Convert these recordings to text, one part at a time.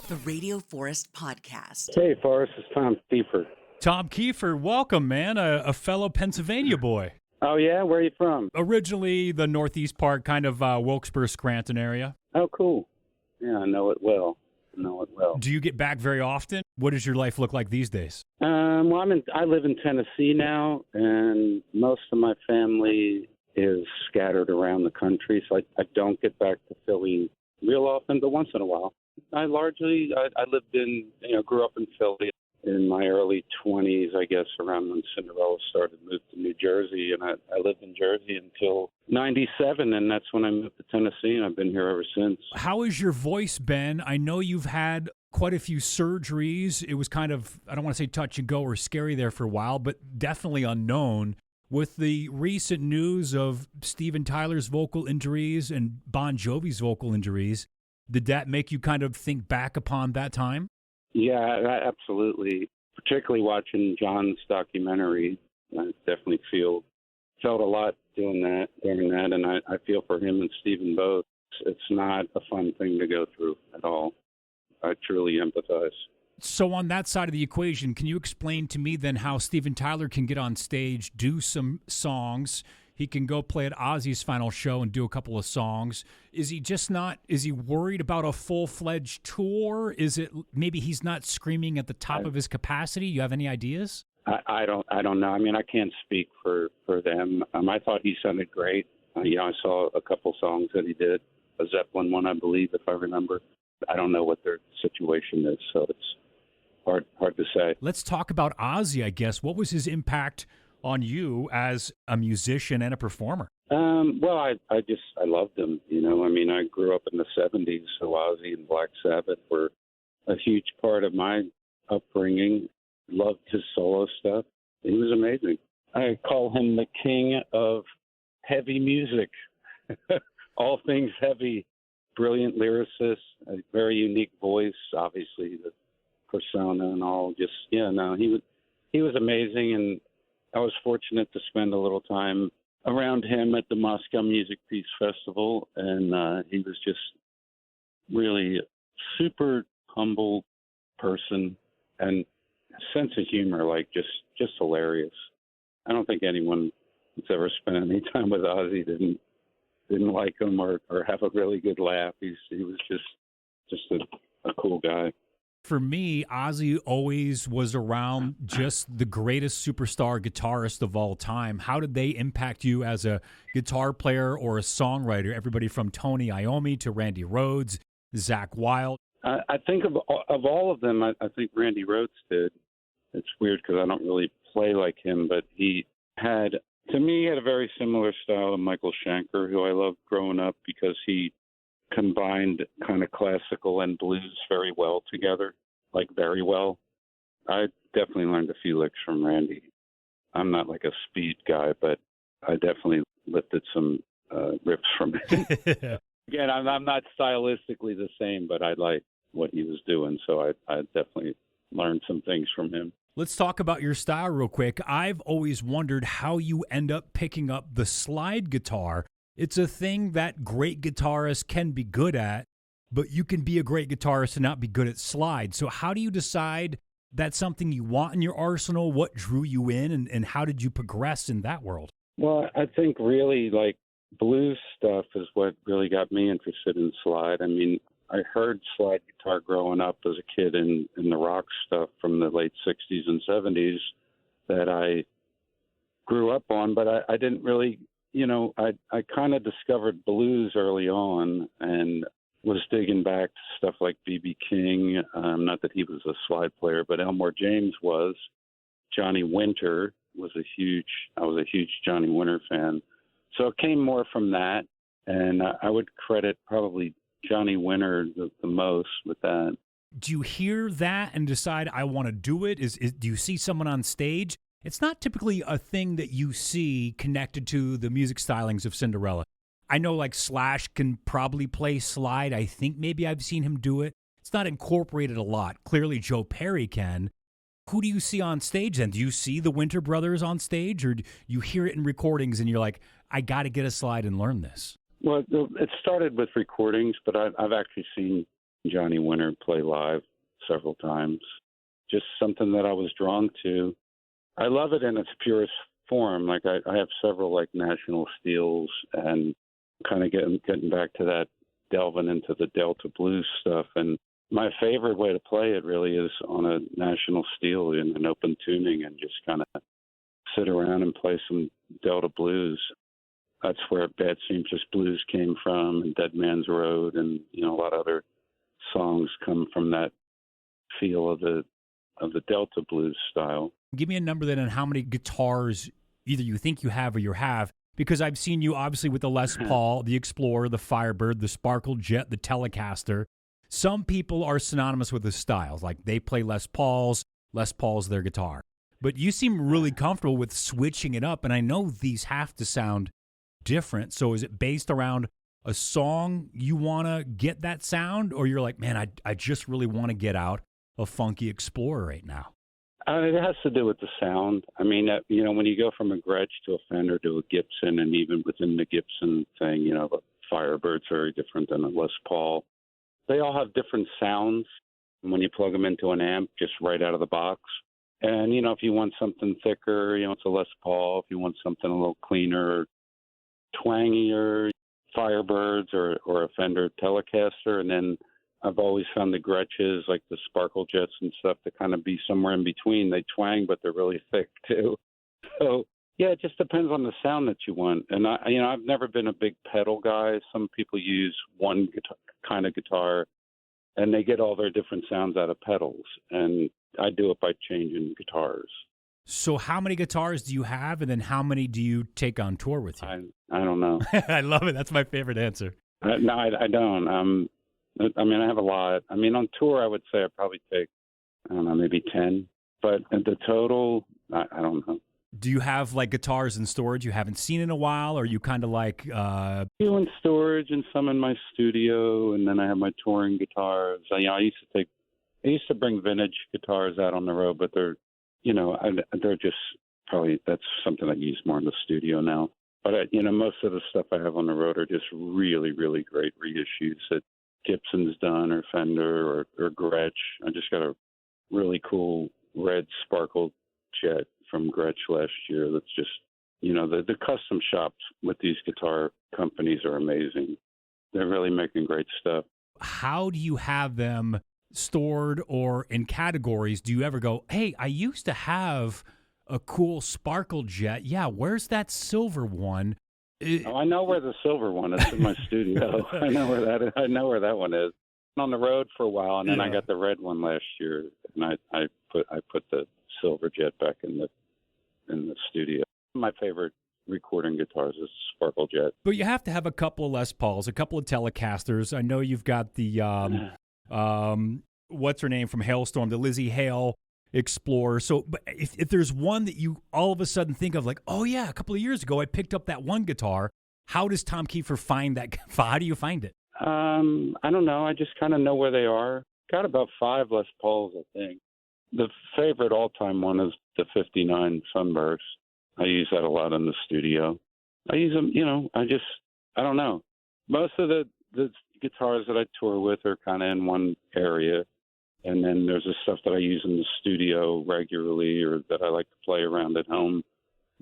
The Radio Forest Podcast. Hey, Forrest, it's Tom Keifer. Tom Keifer, welcome, man, a fellow Pennsylvania boy. Oh, yeah? Where are you from? Originally the northeast part, kind of Wilkes-Barre, Scranton area. Oh, cool. Yeah, I know it well. Do you get back very often? What does your life look like these days? Well, I live in Tennessee now, and most of my family is scattered around the country, so I don't get back to Philly real often, but once in a while. I lived in, grew up in Philly in my early 20s, I guess, around when Cinderella started, moved to New Jersey, and I lived in Jersey until 97, and that's when I moved to Tennessee, and I've been here ever since. How has your voice been? I know you've had quite a few surgeries. It was kind of, I don't want to say touch and go or scary there for a while, but definitely unknown. With the recent news of Steven Tyler's vocal injuries and Bon Jovi's vocal injuries, did that make you kind of think back upon that time? Yeah, absolutely. Particularly watching John's documentary, I definitely felt a lot during that, and I feel for him and Stephen both. It's not a fun thing to go through at all. I truly empathize. So on that side of the equation, can you explain to me then how Steven Tyler can get on stage, do some songs? He can go play at Ozzy's final show and do a couple of songs. Is he worried about a full-fledged tour? Is it maybe he's not screaming at the top of his capacity? You have any ideas? I don't know. I mean, I can't speak for them. I thought he sounded great. I saw a couple songs that he did, a Zeppelin one, I believe, if I remember. I don't know what their situation is, so it's hard to say. Let's talk about Ozzy, I guess. What was his impact on you as a musician and a performer? Well, I loved him. I grew up in the 70s, so Ozzy and Black Sabbath were a huge part of my upbringing. Loved his solo stuff. He was amazing. I call him the king of heavy music. All things heavy. Brilliant lyricist, a very unique voice, obviously the persona and all. He was amazing, and I was fortunate to spend a little time around him at the Moscow Music Peace Festival, and he was just really a super humble person and a sense of humor, like just hilarious. I don't think anyone that's ever spent any time with Ozzy didn't like him or have a really good laugh. He was just a cool guy. For me, Ozzy always was around just the greatest superstar guitarist of all time. How did they impact you as a guitar player or a songwriter? Everybody from Tony Iommi to Randy Rhoads, Zakk Wylde. I think of all of them, I think Randy Rhoads did. It's weird because I don't really play like him, but he had a very similar style to Michael Schenker, who I loved growing up because he combined kind of classical and blues very well together, like very well. I definitely learned a few licks from Randy. I'm not like a speed guy, but I definitely lifted some riffs from him. Again, I'm not stylistically the same, but I like what he was doing, so I definitely learned some things from him. Let's talk about your style real quick. I've always wondered how you end up picking up the slide guitar. It's a thing that great guitarists can be good at, but you can be a great guitarist and not be good at slide. So how do you decide that's something you want in your arsenal? What drew you in, and how did you progress in that world? Well, I think really like blues stuff is what really got me interested in slide. I mean, I heard slide guitar growing up as a kid in the rock stuff from the late 60s and 70s that I grew up on, but I didn't really, I kind of discovered blues early on and was digging back to stuff like B.B. King. Not that he was a slide player, but Elmore James was. Johnny Winter was I was a huge Johnny Winter fan. So it came more from that, and I would credit probably Johnny Winter the most with that. Do you hear that and decide I want to do it? Do you see someone on stage? It's not typically a thing that you see connected to the music stylings of Cinderella. I know like Slash can probably play slide. I think maybe I've seen him do it. It's not incorporated a lot. Clearly Joe Perry can. Who do you see on stage then? Do you see the Winter Brothers on stage, or do you hear it in recordings and you're like, I got to get a slide and learn this? Well, it started with recordings, but I've actually seen Johnny Winter play live several times. Just something that I was drawn to. I love it in its purest form. Like I have several like National Steels, and kind of getting back to that, delving into the Delta blues stuff. And my favorite way to play it really is on a National Steel in an open tuning and just kind of sit around and play some Delta blues. That's where Bad Seamstress Blues came from, and Dead Man's Road, and a lot of other songs come from that feel of the Delta blues style. Give me a number then on how many guitars either you think you have or you have, because I've seen you obviously with the Les Paul, the Explorer, the Firebird, the Sparkle Jet, the Telecaster. Some people are synonymous with the styles, like they play Les Paul's their guitar. But you seem really comfortable with switching it up, and I know these have to sound different. So is it based around a song you want to get that sound, or you're like, man, I just really want to get out a funky Explorer right now? It has to do with the sound. I mean, when you go from a Gretsch to a Fender to a Gibson, and even within the Gibson thing, the Firebird's very different than a Les Paul. They all have different sounds when you plug them into an amp, just right out of the box. And, if you want something thicker, it's a Les Paul. If you want something a little cleaner, twangier, Firebirds or a Fender Telecaster. And then I've always found the Gretches, like the Sparkle Jets and stuff, to kind of be somewhere in between. They twang, but they're really thick too. So, yeah, it just depends on the sound that you want. And I've never been a big pedal guy. Some people use one kind of guitar, and they get all their different sounds out of pedals. And I do it by changing guitars. So how many guitars do you have, and then how many do you take on tour with you? I don't know. I love it. That's my favorite answer. No, I don't. I have a lot. On tour, I would say I probably take, I don't know, maybe 10. But the total, I don't know. Do you have like guitars in storage you haven't seen in a while, or are you kind of like a few in storage and some in my studio, and then I have my touring guitars. I used to bring vintage guitars out on the road, but they're just probably, that's something I use more in the studio now. But most of the stuff I have on the road are just really, really great reissues that Gibson's done, or Fender, or Gretsch. I just got a really cool red Sparkle Jet from Gretsch last year. That's just, the custom shops with these guitar companies are amazing. They're really making great stuff. How do you have them stored or in categories? Do you ever go, hey, I used to have a cool Sparkle Jet. Yeah, where's that silver one? I know where the silver one is in my studio. I know where that is. I know where that one is. On the road for a while, and then I got the red one last year, and I put the silver Jet back in the studio. My favorite recording guitars is Sparkle Jet. But you have to have a couple of Les Pauls, a couple of Telecasters. I know you've got the what's her name from Hailstorm, the Lizzie Hale Explorer. So, but if there's one that you all of a sudden think of, like, oh yeah, a couple of years ago I picked up that one guitar. How does Tom Keifer find that? How do you find it? I don't know. I just kind of know where they are. Got about 5 Les Pauls, I think. The favorite all-time one is the 59 Sunburst. I use that a lot in the studio. I use them, I don't know. Most of the guitars that I tour with are kind of in one area. And then there's the stuff that I use in the studio regularly, or that I like to play around at home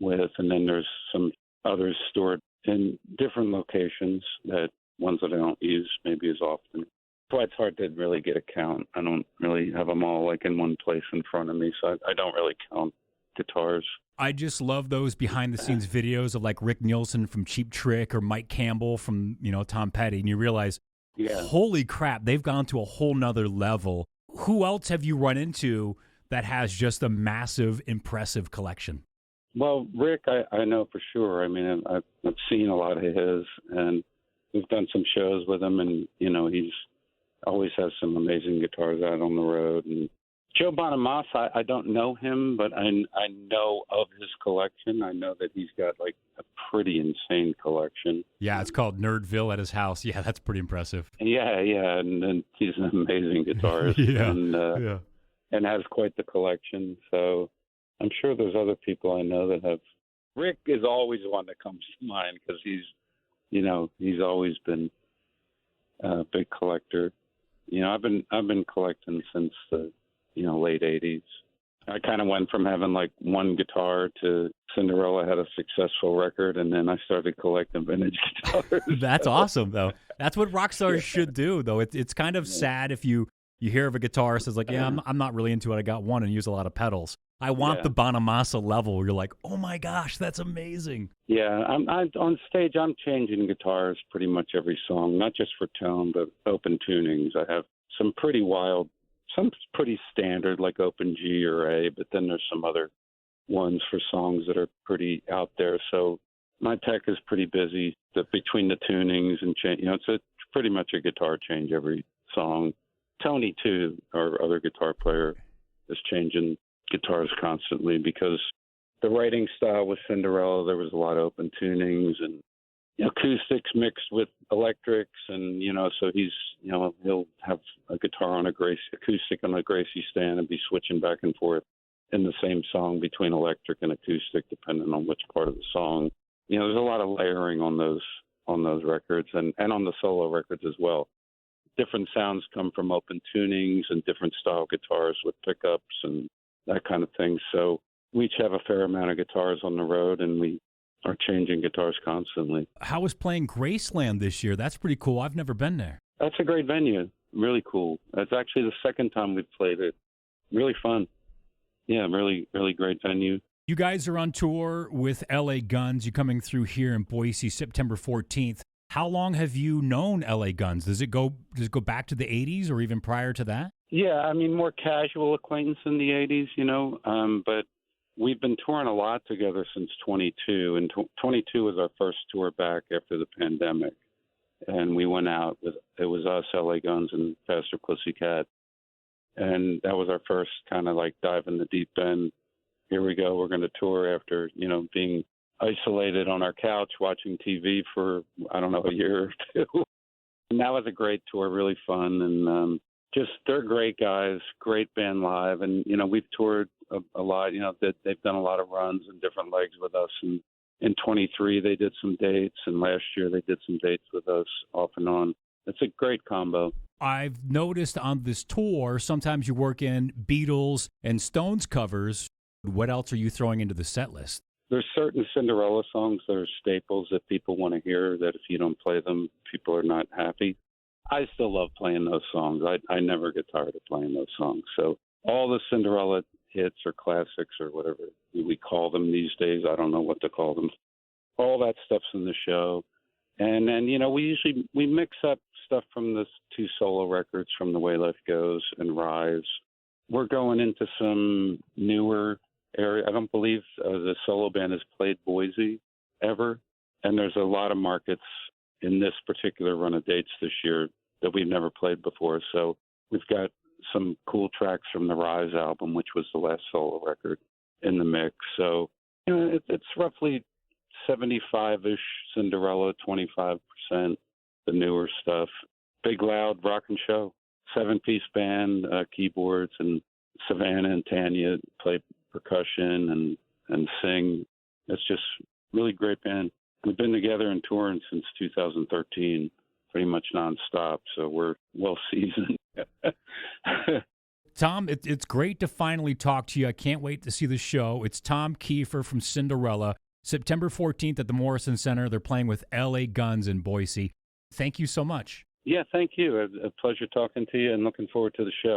with. And then there's some others stored in different locations, that ones that I don't use maybe as often. That's why it's hard to really get a count. I don't really have them all like in one place in front of me, so I don't really count guitars. I just love those behind the scenes videos of like Rick Nielsen from Cheap Trick, or Mike Campbell from, Tom Petty. And you realize, holy crap, they've gone to a whole nother level. Who else have you run into that has just a massive, impressive collection? Well, Rick, I know for sure. I've seen a lot of his, and we've done some shows with him, and, he's always has some amazing guitars out on the road. And Joe Bonamassa, I don't know him, but I know of his collection. I know that he's got like a pretty insane collection. Yeah, it's called Nerdville at his house. Yeah, that's pretty impressive. Yeah, and he's an amazing guitarist. And has quite the collection. So I'm sure there's other people I know that have. Rick is always one that comes to mind, because he's always been a big collector. I've been collecting since the late '80s. I kind of went from having like one guitar to Cinderella had a successful record, and then I started collecting vintage guitars. That's awesome, though. That's what rock stars should do, though. It's kind of sad if you hear of a guitarist that's like, yeah, I'm not really into it. I got one and use a lot of pedals. I want the Bonamassa level where you're like, oh my gosh, that's amazing. Yeah, on stage. I'm changing guitars pretty much every song, not just for tone, but open tunings. I have some pretty wild. Some pretty standard like open G or A, but then there's some other ones for songs that are pretty out there. So my tech is pretty busy between the tunings and change. It's pretty much a guitar change every song. Tony too, our other guitar player, is changing guitars constantly because the writing style with Cinderella, there was a lot of open tunings and acoustics mixed with electrics, and so he'll have a guitar on acoustic on a Gracie stand and be switching back and forth in the same song between electric and acoustic depending on which part of the song. There's a lot of layering on those records and on the solo records as well. Different sounds come from open tunings and different style guitars with pickups and that kind of thing. So we each have a fair amount of guitars on the road, and we are changing guitars constantly. How was playing Graceland this year? That's pretty cool. I've never been there. That's a great venue. Really cool. It's actually the second time we've played it. Really fun. Yeah, really, really great venue. You guys are on tour with LA Guns. You're coming through here in Boise September 14th. How long have you known LA Guns? Does it go back to the 80s or even prior to that? Yeah, I mean, more casual acquaintance in the 80s, but we've been touring a lot together since 22, and 22 was our first tour back after the pandemic. And we went out it was us, LA Guns, and Faster Pussycat. And that was our first kind of like dive in the deep end. Here we go. We're going to tour after, being isolated on our couch watching TV for, I don't know, a year or two. And that was a great tour, really fun. And they're great guys, great band live. And, we've toured a lot, they've done a lot of runs and different legs with us. And in 23, they did some dates. And last year they did some dates with us off and on. It's a great combo. I've noticed on this tour, sometimes you work in Beatles and Stones covers. What else are you throwing into the set list? There's certain Cinderella songs that are staples that people want to hear, that if you don't play them, people are not happy. I still love playing those songs. I never get tired of playing those songs. So all the Cinderella hits or classics or whatever we call them these days, I don't know what to call them. All that stuff's in the show. And then, we mix up stuff from the two solo records, from The Way Life Goes and Rise. We're going into some newer area. I don't believe the solo band has played Boise ever. And there's a lot of markets in this particular run of dates this year that we've never played before. So we've got some cool tracks from the Rise album, which was the last solo record, in the mix. So, it's roughly 75-ish Cinderella, 25% the newer stuff. Big, loud rockin' show. 7-piece band, keyboards, and Savannah and Tanya play percussion and sing. It's just really great band. We've been together and touring since 2013, pretty much nonstop, so we're well seasoned. Tom, it's great to finally talk to you. I can't wait to see the show. It's Tom Keifer from Cinderella. September 14th at the Morrison Center. They're playing with LA Guns in Boise. Thank you so much. Yeah, thank you. A pleasure talking to you and looking forward to the show.